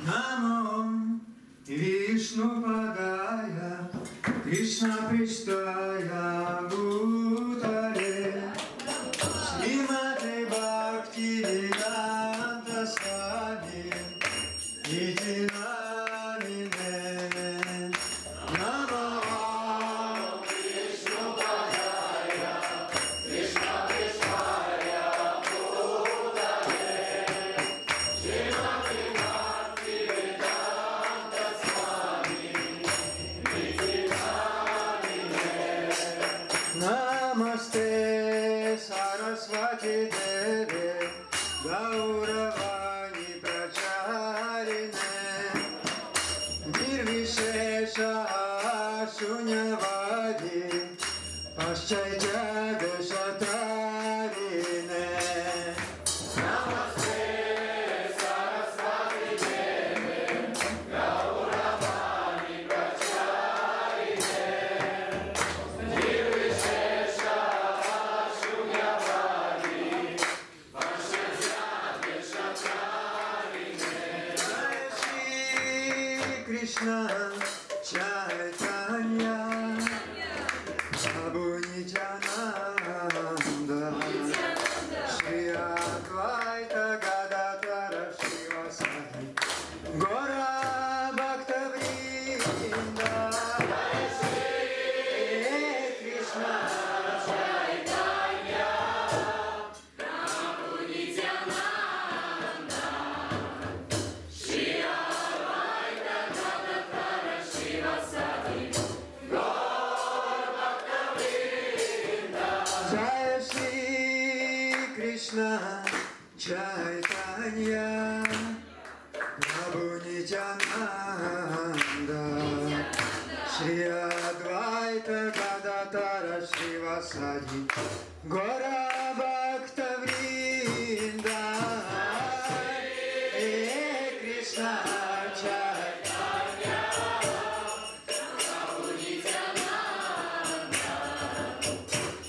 Namo Vishnu Padaya Krishna Pristaya Bhutale Srimate Bhakti Vedanta Swami Iti Namine Namo Vishnu Padaya Krishna Pristaya Bhutale Srimate Bhakti Vedanta Swami Iti Namine Namaste Saraswati Devi Gauravani Pracharine Nirvishesha Shunyavadi Paschayja Deshatarine Namaste Saraswati Devi Gauravani Pracharine Nirvishesha Shunyavadi Paschayja Deshatarine Jai Shri Krishna Chaitanya Prabhu Nityananda Shri Advaita Gadadhara Srivasadi Gaura Bhakta Vrinda Jai Shri Krishna Chaitanya Prabhu Nityananda Shri Advaita Gadadhara Srivasadi Gaura Bhakta Vrinda Jai Shri Krishna Chaitanya Prabhu Nityananda Shri Advaita Gadadhara Srivasadi Gaura Bhakta Vrinda Hare Krishna Chaitanya Prabhu Nityananda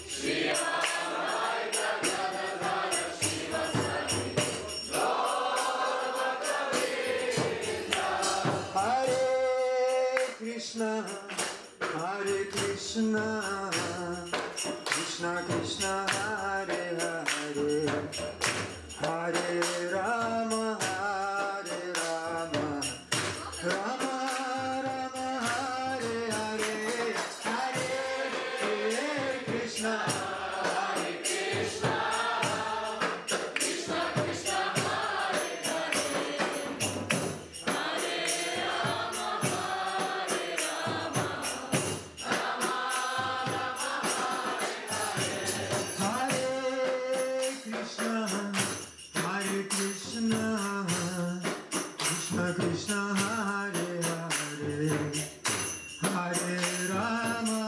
Shri Advaita Gadadhara Srivasadi Gaura Bhakta Vrinda Hare Krishna Krishna Krishna Hare Hare Hare Rama Rama Rama Hare Hare Hare Krishna Krishna Krishna Hare Hare Hare Rama Hare Krishna Krishna Krishna Hare Hare Hare Rama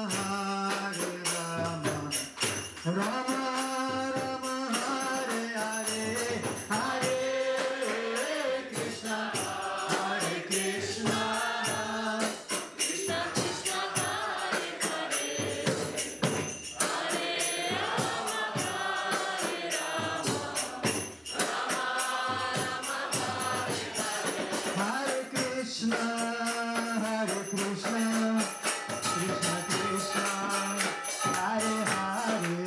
Rama Rama Hare Hare Hare Krishna Krishna Krishna Hare Hare Hare Rama Hare Krishna Krishna Krishna Hare Hare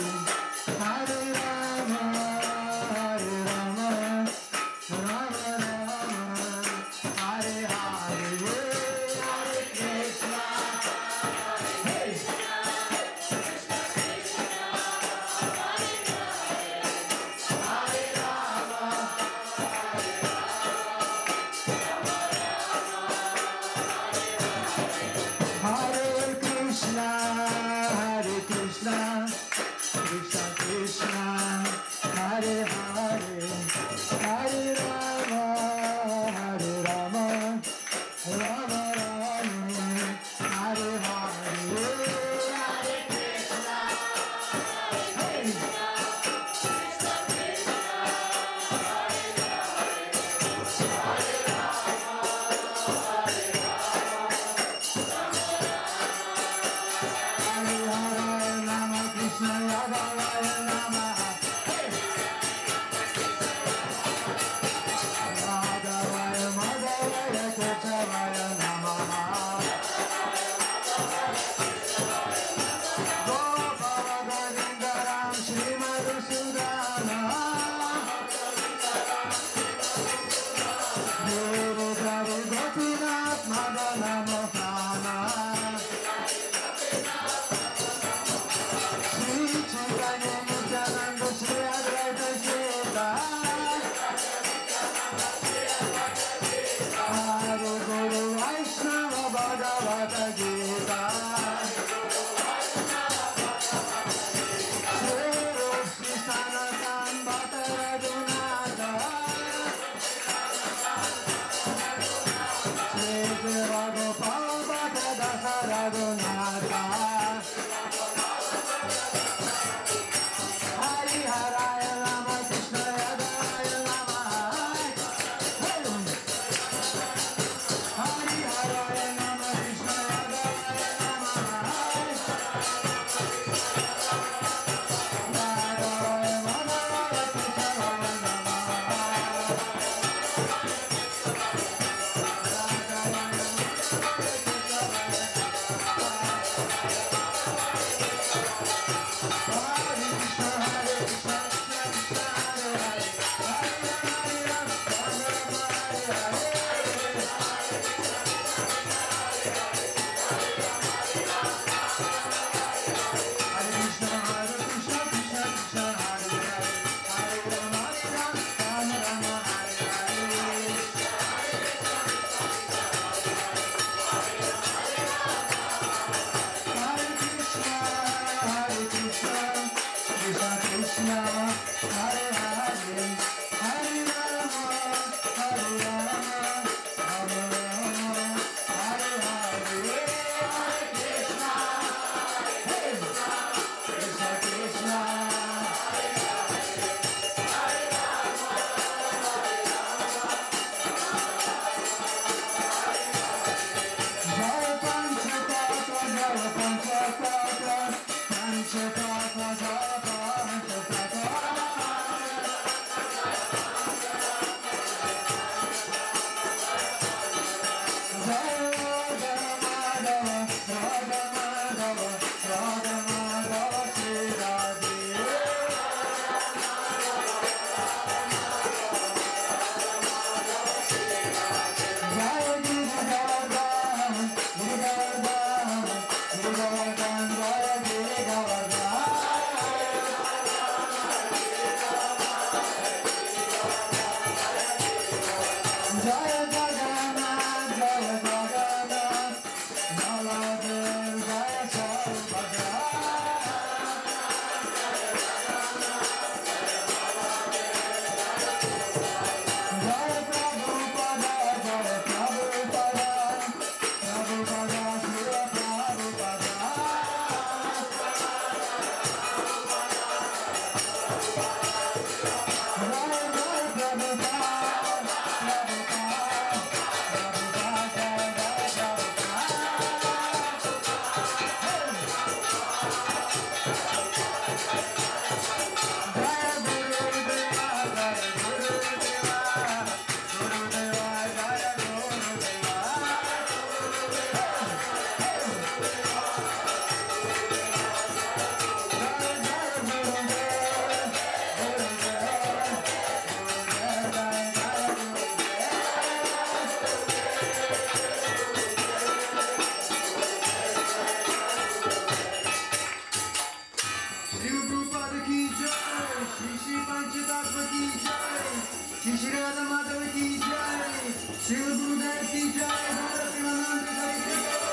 Shri Radha Madhav की जय, शिव गुरुदेव की जय, भारत मानव की जय।